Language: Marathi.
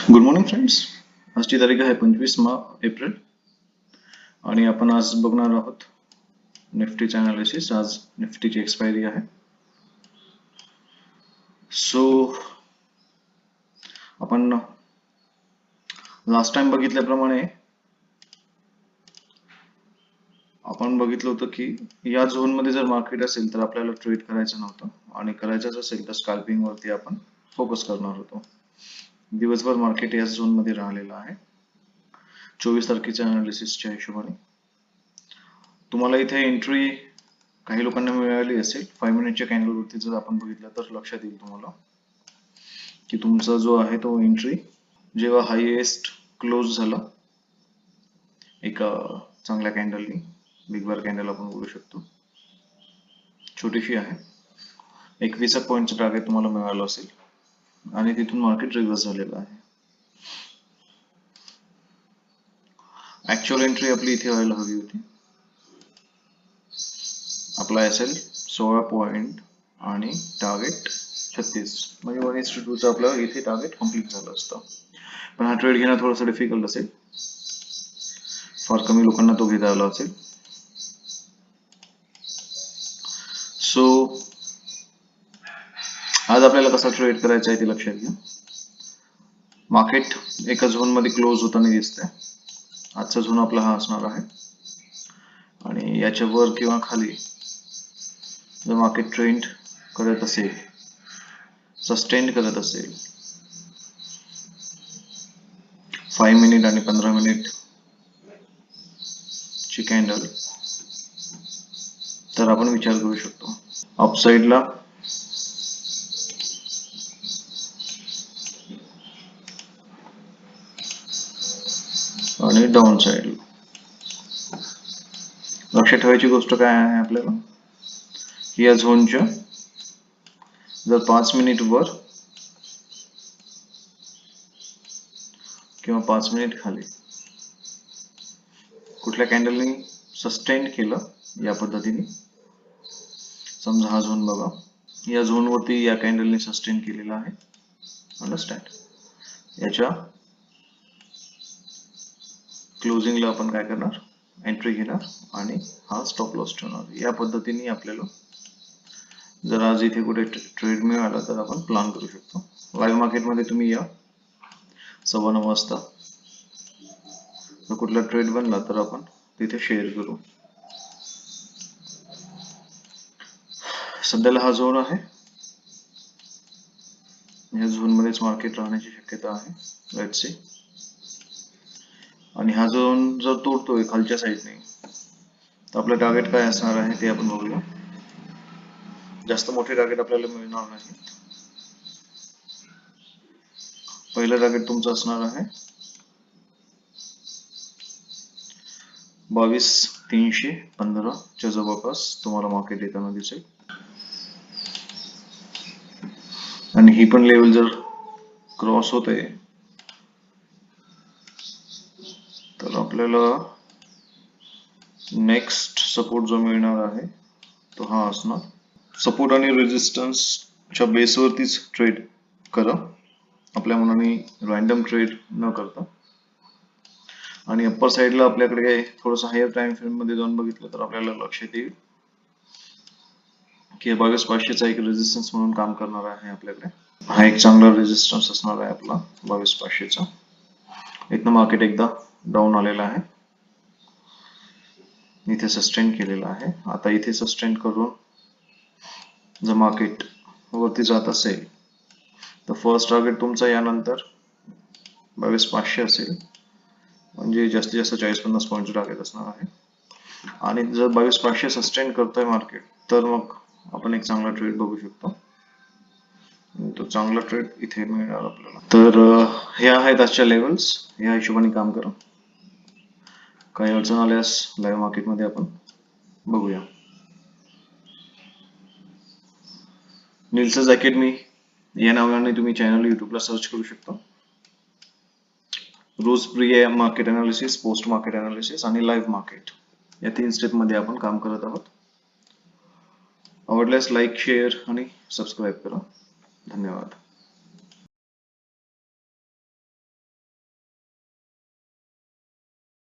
Good morning friends. आजची तारीख आहे 25 एप्रिल आणि आपण आज बघणार आहोत निफ्टीचे अनालिसिस. आज निफ्टीची एक्सपायरी आहे. सो आपण लास्ट टाइम बघितल्याप्रमाणे आपण बघितलं होतं की या झोन मध्ये जर मार्केट असेल तर आपल्याला ट्रेड करायचं नव्हतं आणि करायचंच असेल तर स्कॅल्पिंग वरती आपण फोकस करणार होतो. दिवसभर मार्केट या झोन मध्ये राहिलेलं आहे 24 तारखेच्या अनालिसिसच्या हिशोबाने. तुम्हाला इथे एंट्री काही लोकांना मिळाली असेल 5 मिनिटच्या कॅन्डल वरती. जर आपण बघितलं तर लक्षात येईल तुम्हाला की तुमचा जो आहे तो एंट्री जेव्हा हायएस्ट क्लोज झाला एका चांगल्या कॅन्डलनी, बिग बार कॅन्डल आपण बोलू शकतो, छोटीशी आहे, 21 पॉईंटचं टार्गेट तुम्हाला मिळालं असेल आणि तिथून मार्केट रिव्हर्स झालेलं आहे. ऍक्च्युअल एंट्री आपली इथे व्हायला हवी होती. आपला असेल 16 पॉइंट आणि टार्गेट 36, म्हणजे 1:2 आपलं इथे टार्गेट कम्प्लीट झालं असतं. पण हा ट्रेड घेणं थोडंसं डिफिकल्ट असेल, फार कमी लोकांना तो घेता आला असेल. सो आज आपल्याला कसा ट्रेड करायचा आहे ते लक्षात घ्या. मार्केट एका झोन मध्ये क्लोज होताना दिसतंय. आजचा झोन आपला हा असणार आहे आणि याच्या वर किंवा खाली जर मार्केट ट्रेंड करत असेल, सस्टेन करत असेल 5 मिनिट आणि 15 मिनिट ची कॅन्डल, तर आपण विचार करू शकतो अपसाइडला आणि डाऊन साइडला. लक्षात ठेवायची गोष्ट काय आहे आपल्याला, या झोनच्या जर 5 मिनिट वर किंवा 5 मिनिट खाली कुठल्या कॅन्डलनी सस्टेन केलं या पद्धतीने, समजा हा झोन बघा, या झोन वरती या कॅन्डलने सस्टेन केलेला आहे, अंडरस्टँड. याच्या क्लोजिंगला आपण काय करणार, एंट्री घेणार आणि हा स्टॉप लॉस ठेवणार. या पद्धतीने आपल्याला जर आज इथे कुठे ट्रेड मिळाला तर आपण प्लॅन करू शकतो. लाईव्ह मार्केटमध्ये तुम्ही या 9:15 वाजता जर कुठला ट्रेड बनला तर आपण तिथे शेअर करू. सध्याला हा झोन आहे, या झोन मध्येच मार्केट राहण्याची शक्यता आहे. Let's see. आणि हा झोन जर तोडतोय खालच्या साईडने तर आपलं टार्गेट काय असणार आहे ते आपण बघूया. जास्त मोठे टार्गेट आपल्याला मिळणार नाही. पहिलं टार्गेट तुमचं असणार आहे 22,315 च्या जवळपास तुम्हाला मार्केट येताना दिसेल. आणि ही पण लेवल जर क्रॉस होते तर आपल्याला नेक्स्ट सपोर्ट जो मिळणार आहे तो हा असणार. सपोर्ट आणि रेजिस्टन्सच्या बेसवरतीच ट्रेड करा, आपल्या मनाने रॅन्डम ट्रेड न करता. आणि अप्पर साइडला आपल्याकडे थोडंसं हायर टाइम फ्रेम मध्ये जाऊन बघितलं तर आपल्याला लक्षात येईल की 22,500चा एक रेजिस्टन्स म्हणून काम करणार आहे आपल्याकडे. हा एक चांगला रेजिस्टन्स असणार आहे आपला 22,500चा. इथनं मार्केट एकदा डाऊन आलेला आहे, इथे सस्टेन केलेला आहे. आता इथे सस्टेन करून जर मार्केट वरती जात असेल तर फर्स्ट टार्गेट तुमचा यानंतर 22,500 असेल, म्हणजे जास्तीत जास्त 40-50 पॉईंटचं टार्गेट असणार आहे. आणि जर 22,500 सस्टेन करतोय मार्केट तर मग आपण एक चांगला ट्रेड बघू शकतो. तो चांगला ट्रेड इथे मिळणार आपल्याला. तर हे आहेत आजच्या लेवल्स, या हिशोबाने काम करा. काही अडचण आल्यास लाईव्ह मार्केटमध्ये आपण बघूया. निल्सन्स अकॅडमी या नावाने तुम्ही चॅनल युट्यूबला सर्च करू शकता. रोज pre market analysis, post market analysis आणि लाईव्ह मार्केट या 3 स्टेप मध्ये आपण काम करत आहोत. आवडल्यास लाईक, शेअर आणि सबस्क्राईब करा. धन्यवाद.